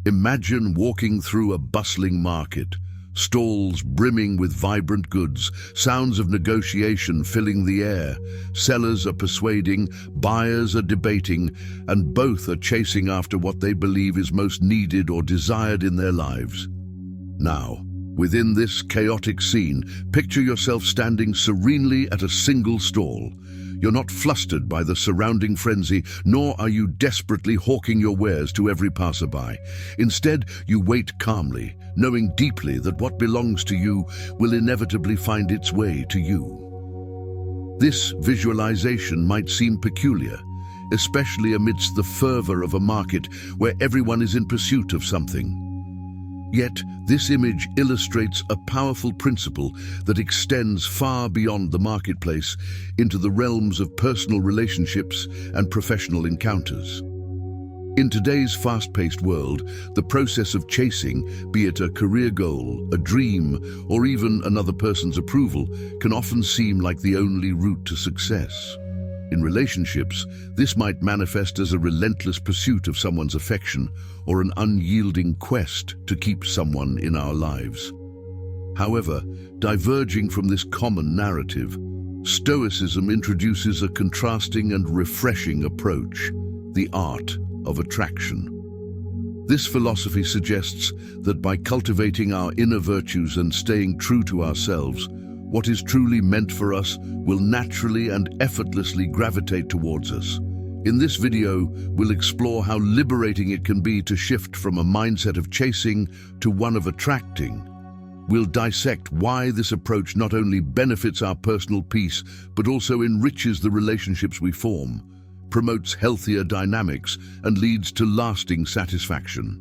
Imagine walking through a bustling market, stalls brimming with vibrant goods, sounds of negotiation filling the air. Sellers are persuading, buyers are debating, and both are chasing after what they believe is most needed or desired in their lives. Now, within this chaotic scene, picture yourself standing serenely at a single stall. You're not flustered by the surrounding frenzy, nor are you desperately hawking your wares to every passerby. Instead, you wait calmly, knowing deeply that what belongs to you will inevitably find its way to you. This visualization might seem peculiar, especially amidst the fervor of a market where everyone is in pursuit of something. Yet, this image illustrates a powerful principle that extends far beyond the marketplace into the realms of personal relationships and professional encounters. In today's fast-paced world, the process of chasing, be it a career goal, a dream, or even another person's approval, can often seem like the only route to success. In relationships, this might manifest as a relentless pursuit of someone's affection or an unyielding quest to keep someone in our lives. However, diverging from this common narrative, Stoicism introduces a contrasting and refreshing approach, the art of attraction. This philosophy suggests that by cultivating our inner virtues and staying true to ourselves, what is truly meant for us will naturally and effortlessly gravitate towards us. In this video, we'll explore how liberating it can be to shift from a mindset of chasing to one of attracting. We'll dissect why this approach not only benefits our personal peace, but also enriches the relationships we form, promotes healthier dynamics, and leads to lasting satisfaction.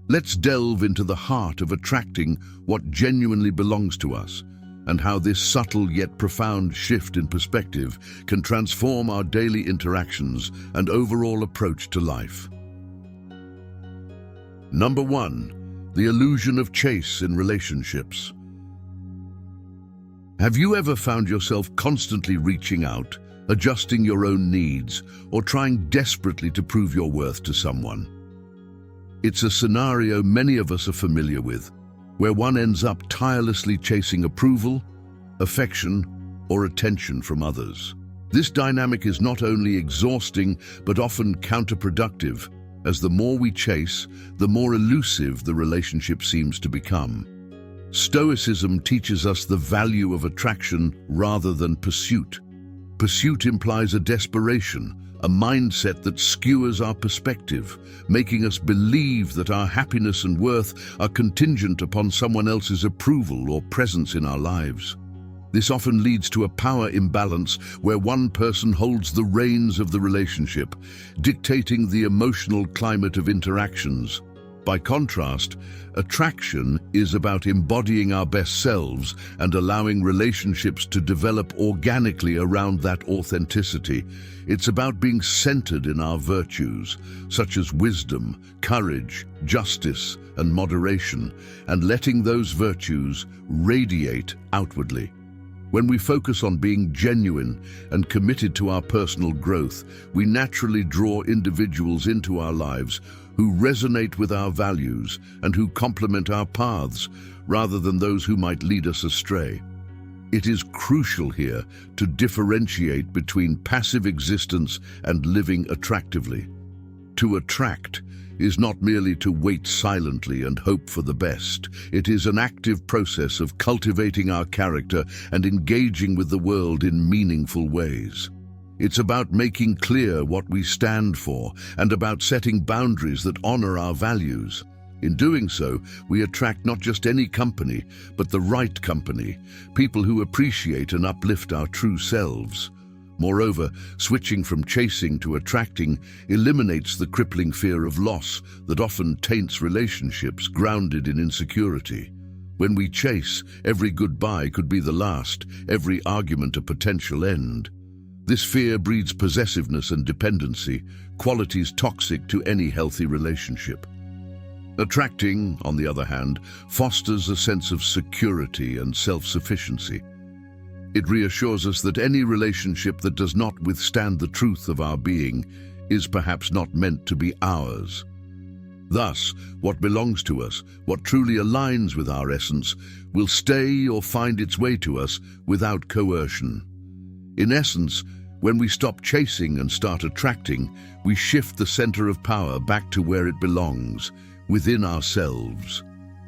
Let's delve into the heart of attracting what genuinely belongs to us, and how this subtle yet profound shift in perspective can transform our daily interactions and overall approach to life. Number 1, the illusion of chase in relationships. Have you ever found yourself constantly reaching out, adjusting your own needs, or trying desperately to prove your worth to someone? It's a scenario many of us are familiar with, where one ends up tirelessly chasing approval, affection, or attention from others. This dynamic is not only exhausting, but often counterproductive, as the more we chase, the more elusive the relationship seems to become. Stoicism teaches us the value of attraction rather than pursuit. Pursuit implies a desperation, a mindset that skewers our perspective, making us believe that our happiness and worth are contingent upon someone else's approval or presence in our lives. This often leads to a power imbalance where one person holds the reins of the relationship, dictating the emotional climate of interactions. By contrast, attraction is about embodying our best selves and allowing relationships to develop organically around that authenticity. It's about being centered in our virtues, such as wisdom, courage, justice, and moderation, and letting those virtues radiate outwardly. When we focus on being genuine and committed to our personal growth, we naturally draw individuals into our lives who resonate with our values and who complement our paths, rather than those who might lead us astray. It is crucial here to differentiate between passive existence and living attractively. To attract is not merely to wait silently and hope for the best. It is an active process of cultivating our character and engaging with the world in meaningful ways. It's about making clear what we stand for and about setting boundaries that honor our values. In doing so, we attract not just any company, but the right company, people who appreciate and uplift our true selves. Moreover, switching from chasing to attracting eliminates the crippling fear of loss that often taints relationships grounded in insecurity. When we chase, every goodbye could be the last, every argument a potential end. This fear breeds possessiveness and dependency, qualities toxic to any healthy relationship. Attracting, on the other hand, fosters a sense of security and self-sufficiency. It reassures us that any relationship that does not withstand the truth of our being is perhaps not meant to be ours. Thus, what belongs to us, what truly aligns with our essence, will stay or find its way to us without coercion. In essence, when we stop chasing and start attracting, we shift the center of power back to where it belongs, within ourselves.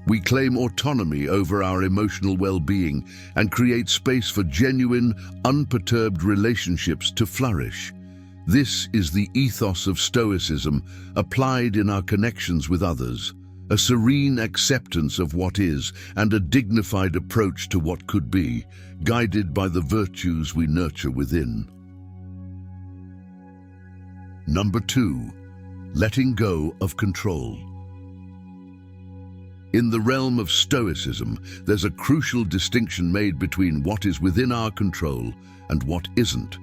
We claim autonomy over our emotional well-being and create space for genuine, unperturbed relationships to flourish. This is the ethos of Stoicism applied in our connections with others, a serene acceptance of what is and a dignified approach to what could be, guided by the virtues we nurture within. Number 2, letting go of control. In the realm of Stoicism, there's a crucial distinction made between what is within our control and what isn't.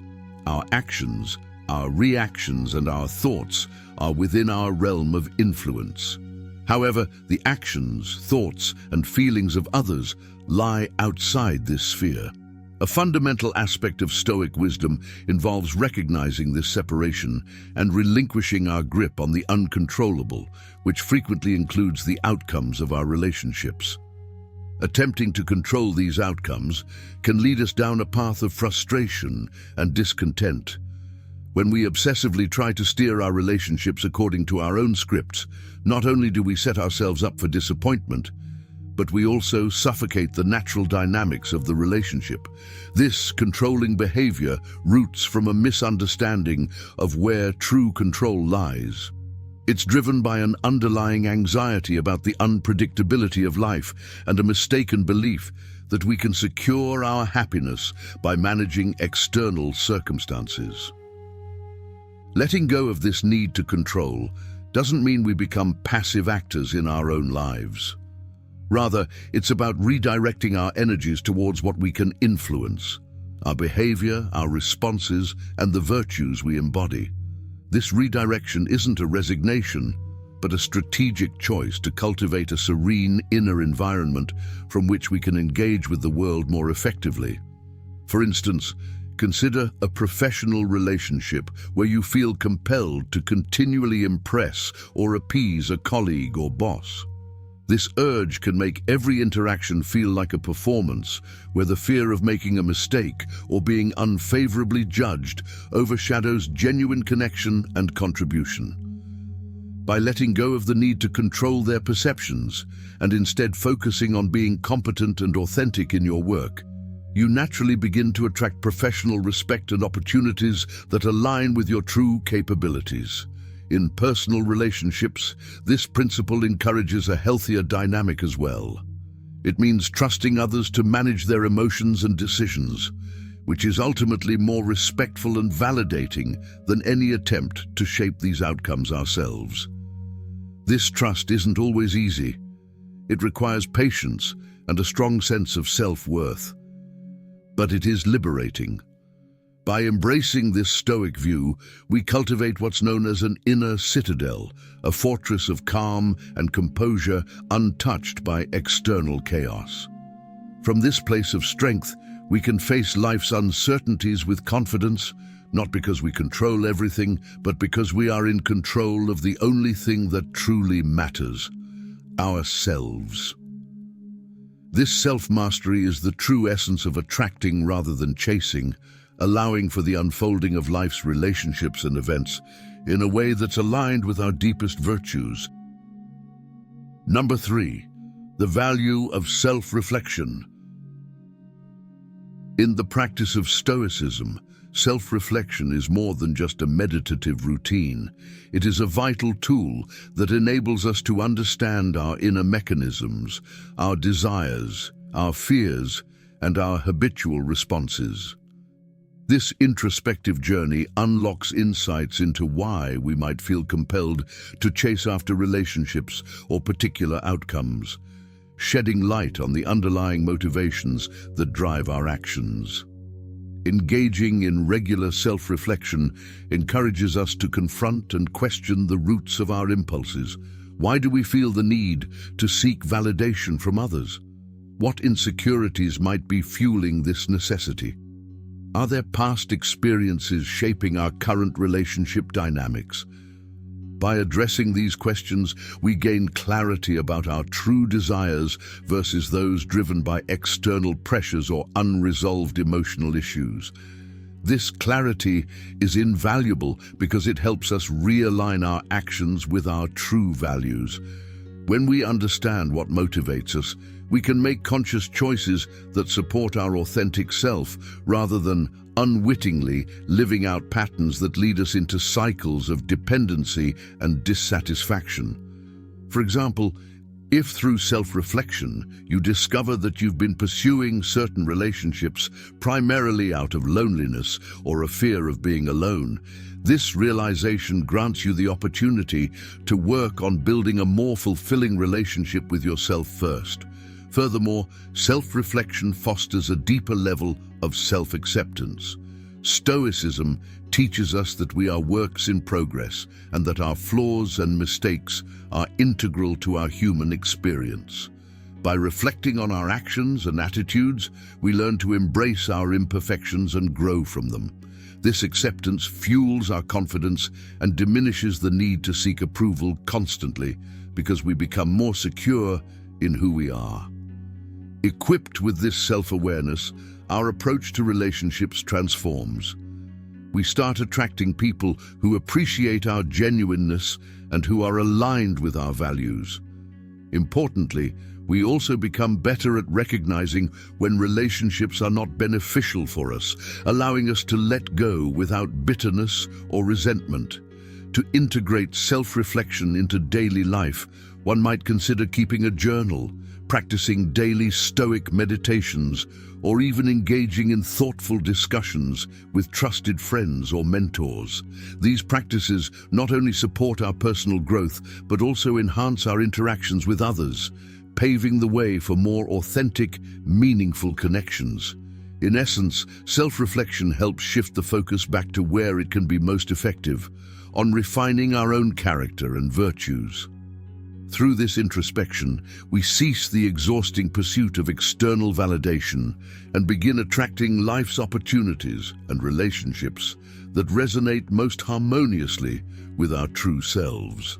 Our actions, our reactions, and our thoughts are within our realm of influence. However, the actions, thoughts, and feelings of others lie outside this sphere. A fundamental aspect of Stoic wisdom involves recognizing this separation and relinquishing our grip on the uncontrollable, which frequently includes the outcomes of our relationships. Attempting to control these outcomes can lead us down a path of frustration and discontent. When we obsessively try to steer our relationships according to our own scripts, not only do we set ourselves up for disappointment, but we also suffocate the natural dynamics of the relationship. This controlling behavior roots from a misunderstanding of where true control lies. It's driven by an underlying anxiety about the unpredictability of life and a mistaken belief that we can secure our happiness by managing external circumstances. Letting go of this need to control doesn't mean we become passive actors in our own lives. Rather, it's about redirecting our energies towards what we can influence, our behavior, our responses, and the virtues we embody. This redirection isn't a resignation, but a strategic choice to cultivate a serene inner environment from which we can engage with the world more effectively. For instance, consider a professional relationship where you feel compelled to continually impress or appease a colleague or boss. This urge can make every interaction feel like a performance, where the fear of making a mistake or being unfavorably judged overshadows genuine connection and contribution. By letting go of the need to control their perceptions and instead focusing on being competent and authentic in your work, you naturally begin to attract professional respect and opportunities that align with your true capabilities. In personal relationships, this principle encourages a healthier dynamic as well. It means trusting others to manage their emotions and decisions, which is ultimately more respectful and validating than any attempt to shape these outcomes ourselves. This trust isn't always easy. It requires patience and a strong sense of self-worth. But it is liberating. By embracing this Stoic view, we cultivate what's known as an inner citadel, a fortress of calm and composure untouched by external chaos. From this place of strength, we can face life's uncertainties with confidence, not because we control everything, but because we are in control of the only thing that truly matters, ourselves. This self-mastery is the true essence of attracting rather than chasing, allowing for the unfolding of life's relationships and events in a way that's aligned with our deepest virtues. Number 3, the value of self-reflection. In the practice of Stoicism, self-reflection is more than just a meditative routine. It is a vital tool that enables us to understand our inner mechanisms, our desires, our fears, and our habitual responses. This introspective journey unlocks insights into why we might feel compelled to chase after relationships or particular outcomes, shedding light on the underlying motivations that drive our actions. Engaging in regular self-reflection encourages us to confront and question the roots of our impulses. Why do we feel the need to seek validation from others? What insecurities might be fueling this necessity? Are there past experiences shaping our current relationship dynamics? By addressing these questions, we gain clarity about our true desires versus those driven by external pressures or unresolved emotional issues. This clarity is invaluable because it helps us realign our actions with our true values. When we understand what motivates us, we can make conscious choices that support our authentic self rather than unwittingly living out patterns that lead us into cycles of dependency and dissatisfaction. For example, if through self-reflection you discover that you've been pursuing certain relationships primarily out of loneliness or a fear of being alone, this realization grants you the opportunity to work on building a more fulfilling relationship with yourself first. Furthermore, self-reflection fosters a deeper level of self-acceptance. Stoicism teaches us that we are works in progress and that our flaws and mistakes are integral to our human experience. By reflecting on our actions and attitudes, we learn to embrace our imperfections and grow from them. This acceptance fuels our confidence and diminishes the need to seek approval constantly because we become more secure in who we are. Equipped with this self-awareness, our approach to relationships transforms. We start attracting people who appreciate our genuineness and who are aligned with our values. Importantly, we also become better at recognizing when relationships are not beneficial for us, allowing us to let go without bitterness or resentment. To integrate self-reflection into daily life, one might consider keeping a journal, practicing daily Stoic meditations, or even engaging in thoughtful discussions with trusted friends or mentors. These practices not only support our personal growth, but also enhance our interactions with others, paving the way for more authentic, meaningful connections. In essence, self-reflection helps shift the focus back to where it can be most effective, on refining our own character and virtues. Through this introspection, we cease the exhausting pursuit of external validation and begin attracting life's opportunities and relationships that resonate most harmoniously with our true selves.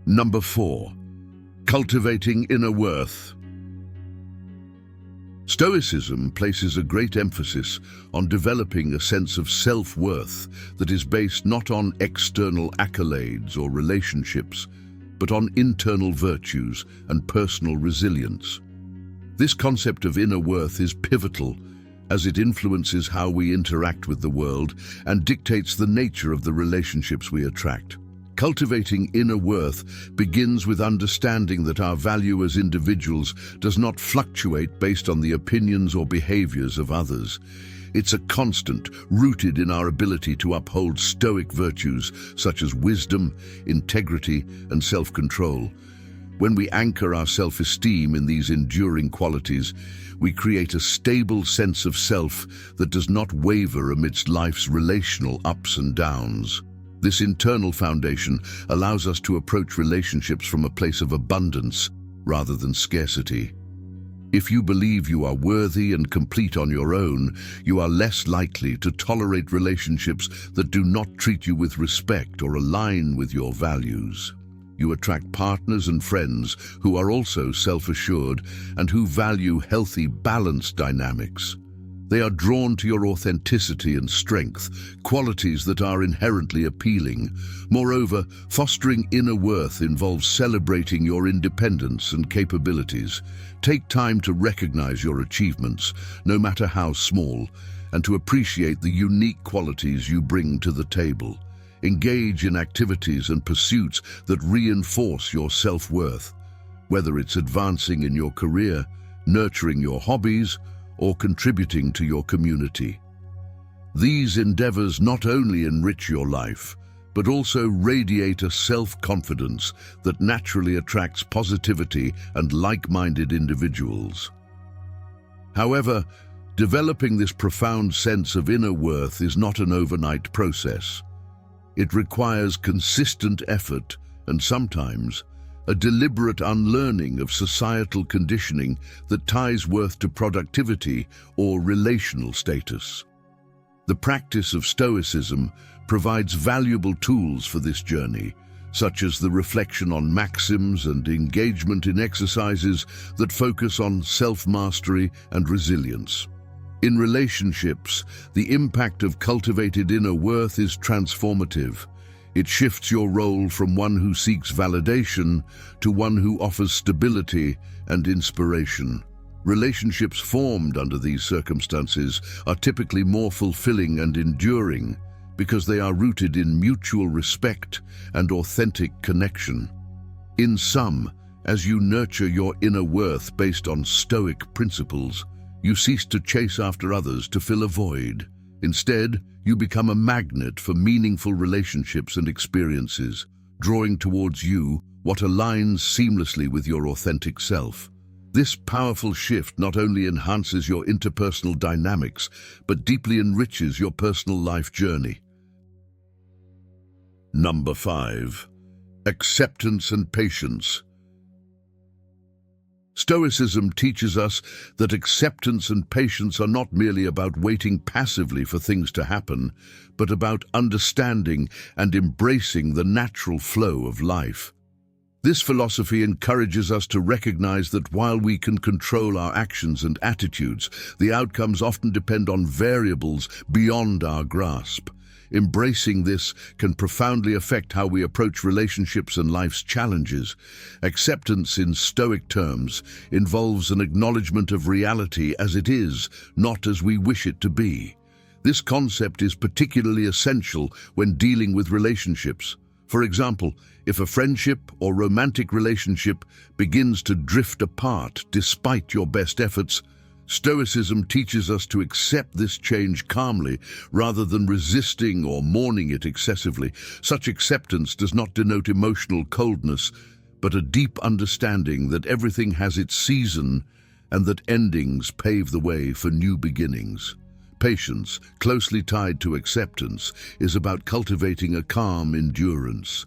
Number 4. Cultivating inner worth. Stoicism places a great emphasis on developing a sense of self-worth that is based not on external accolades or relationships, but on internal virtues and personal resilience. This concept of inner worth is pivotal as it influences how we interact with the world and dictates the nature of the relationships we attract. Cultivating inner worth begins with understanding that our value as individuals does not fluctuate based on the opinions or behaviors of others. It's a constant, rooted in our ability to uphold Stoic virtues such as wisdom, integrity, and self-control. When we anchor our self-esteem in these enduring qualities, we create a stable sense of self that does not waver amidst life's relational ups and downs. This internal foundation allows us to approach relationships from a place of abundance rather than scarcity. If you believe you are worthy and complete on your own, you are less likely to tolerate relationships that do not treat you with respect or align with your values. You attract partners and friends who are also self-assured and who value healthy, balanced dynamics. They are drawn to your authenticity and strength, qualities that are inherently appealing. Moreover, fostering inner worth involves celebrating your independence and capabilities. Take time to recognize your achievements, no matter how small, and to appreciate the unique qualities you bring to the table. Engage in activities and pursuits that reinforce your self-worth, whether it's advancing in your career, nurturing your hobbies, or contributing to your community. These endeavors not only enrich your life, but also radiate a self-confidence that naturally attracts positivity and like-minded individuals. However, developing this profound sense of inner worth is not an overnight process. It requires consistent effort and sometimes a deliberate unlearning of societal conditioning that ties worth to productivity or relational status. The practice of Stoicism provides valuable tools for this journey, such as the reflection on maxims and engagement in exercises that focus on self-mastery and resilience. In relationships, the impact of cultivated inner worth is transformative. It shifts your role from one who seeks validation to one who offers stability and inspiration. Relationships formed under these circumstances are typically more fulfilling and enduring because they are rooted in mutual respect and authentic connection. In sum, as you nurture your inner worth based on Stoic principles, you cease to chase after others to fill a void. Instead, you become a magnet for meaningful relationships and experiences, drawing towards you what aligns seamlessly with your authentic self. This powerful shift not only enhances your interpersonal dynamics, but deeply enriches your personal life journey. Number 5. Acceptance and patience. Stoicism teaches us that acceptance and patience are not merely about waiting passively for things to happen, but about understanding and embracing the natural flow of life. This philosophy encourages us to recognize that while we can control our actions and attitudes, the outcomes often depend on variables beyond our grasp. Embracing this can profoundly affect how we approach relationships and life's challenges. Acceptance, in Stoic terms, involves an acknowledgement of reality as it is, not as we wish it to be. This concept is particularly essential when dealing with relationships. For example, if a friendship or romantic relationship begins to drift apart despite your best efforts, Stoicism teaches us to accept this change calmly rather than resisting or mourning it excessively. Such acceptance does not denote emotional coldness, but a deep understanding that everything has its season and that endings pave the way for new beginnings. Patience, closely tied to acceptance, is about cultivating a calm endurance.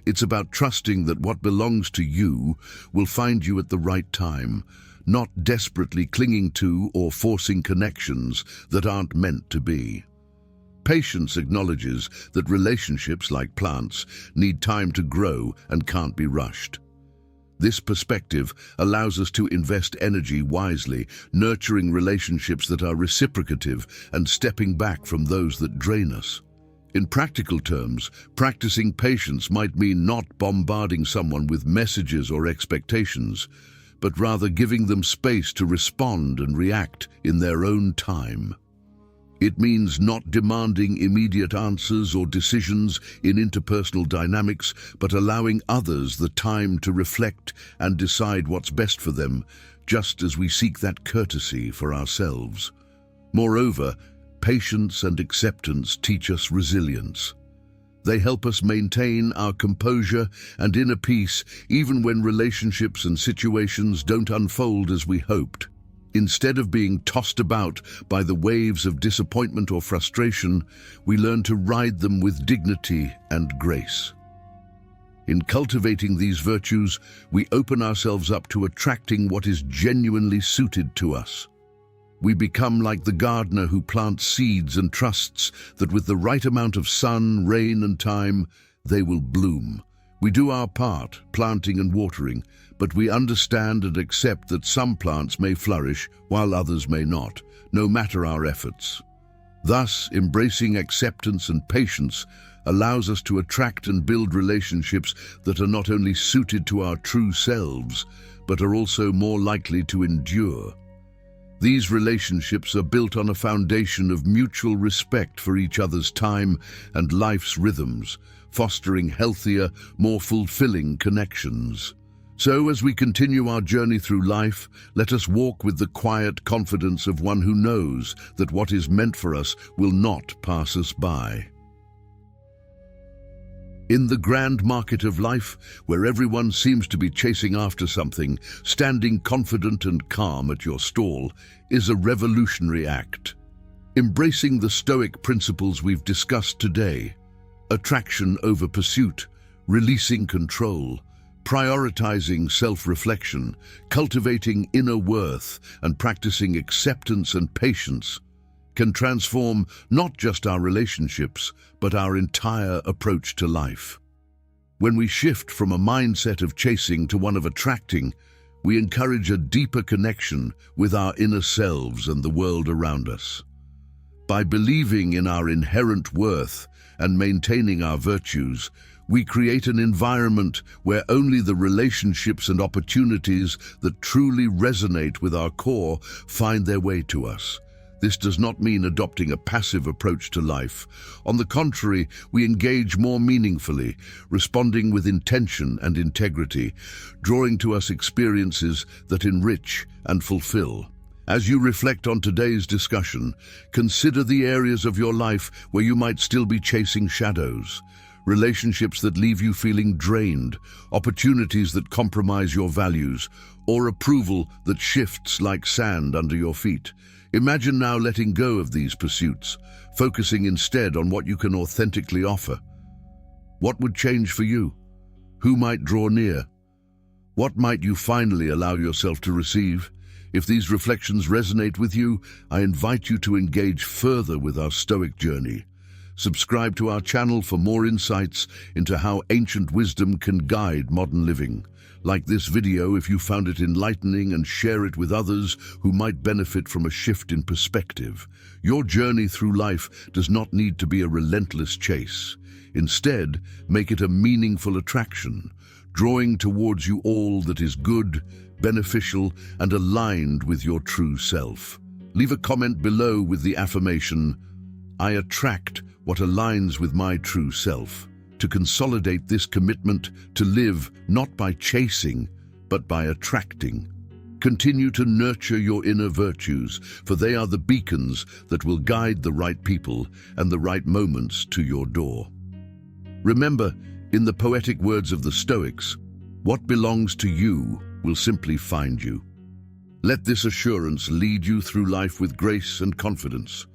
It's about trusting that what belongs to you will find you at the right time, not desperately clinging to or forcing connections that aren't meant to be. Patience acknowledges that relationships, like plants, need time to grow and can't be rushed. This perspective allows us to invest energy wisely, nurturing relationships that are reciprocative and stepping back from those that drain us. In practical terms, practicing patience might mean not bombarding someone with messages or expectations, but rather giving them space to respond and react in their own time. It means not demanding immediate answers or decisions in interpersonal dynamics, but allowing others the time to reflect and decide what's best for them, just as we seek that courtesy for ourselves. Moreover, patience and acceptance teach us resilience. They help us maintain our composure and inner peace even when relationships and situations don't unfold as we hoped. Instead of being tossed about by the waves of disappointment or frustration, we learn to ride them with dignity and grace. In cultivating these virtues, we open ourselves up to attracting what is genuinely suited to us. We become like the gardener who plants seeds and trusts that with the right amount of sun, rain, and time, they will bloom. We do our part, planting and watering, but we understand and accept that some plants may flourish while others may not, no matter our efforts. Thus, embracing acceptance and patience allows us to attract and build relationships that are not only suited to our true selves, but are also more likely to endure. These relationships are built on a foundation of mutual respect for each other's time and life's rhythms, fostering healthier, more fulfilling connections. So, as we continue our journey through life, let us walk with the quiet confidence of one who knows that what is meant for us will not pass us by. In the grand market of life, where everyone seems to be chasing after something, standing confident and calm at your stall is a revolutionary act. Embracing the Stoic principles we've discussed today, attraction over pursuit, releasing control, prioritizing self-reflection, cultivating inner worth, and practicing acceptance and patience, can transform not just our relationships, but our entire approach to life. When we shift from a mindset of chasing to one of attracting, we encourage a deeper connection with our inner selves and the world around us. By believing in our inherent worth and maintaining our virtues, we create an environment where only the relationships and opportunities that truly resonate with our core find their way to us. This does not mean adopting a passive approach to life. On the contrary, we engage more meaningfully, responding with intention and integrity, drawing to us experiences that enrich and fulfill. As you reflect on today's discussion, consider the areas of your life where you might still be chasing shadows. Relationships that leave you feeling drained, opportunities that compromise your values, or approval that shifts like sand under your feet. Imagine now letting go of these pursuits, focusing instead on what you can authentically offer. What would change for you? Who might draw near? What might you finally allow yourself to receive? If these reflections resonate with you, I invite you to engage further with our Stoic journey. Subscribe to our channel for more insights into how ancient wisdom can guide modern living. Like this video if you found it enlightening, and share it with others who might benefit from a shift in perspective. Your journey through life does not need to be a relentless chase. Instead, make it a meaningful attraction, drawing towards you all that is good, beneficial, and aligned with your true self. Leave a comment below with the affirmation, "I attract what aligns with my true self," to consolidate this commitment to live not by chasing, but by attracting. Continue to nurture your inner virtues, for they are the beacons that will guide the right people and the right moments to your door. Remember, in the poetic words of the Stoics, what belongs to you will simply find you. Let this assurance lead you through life with grace and confidence,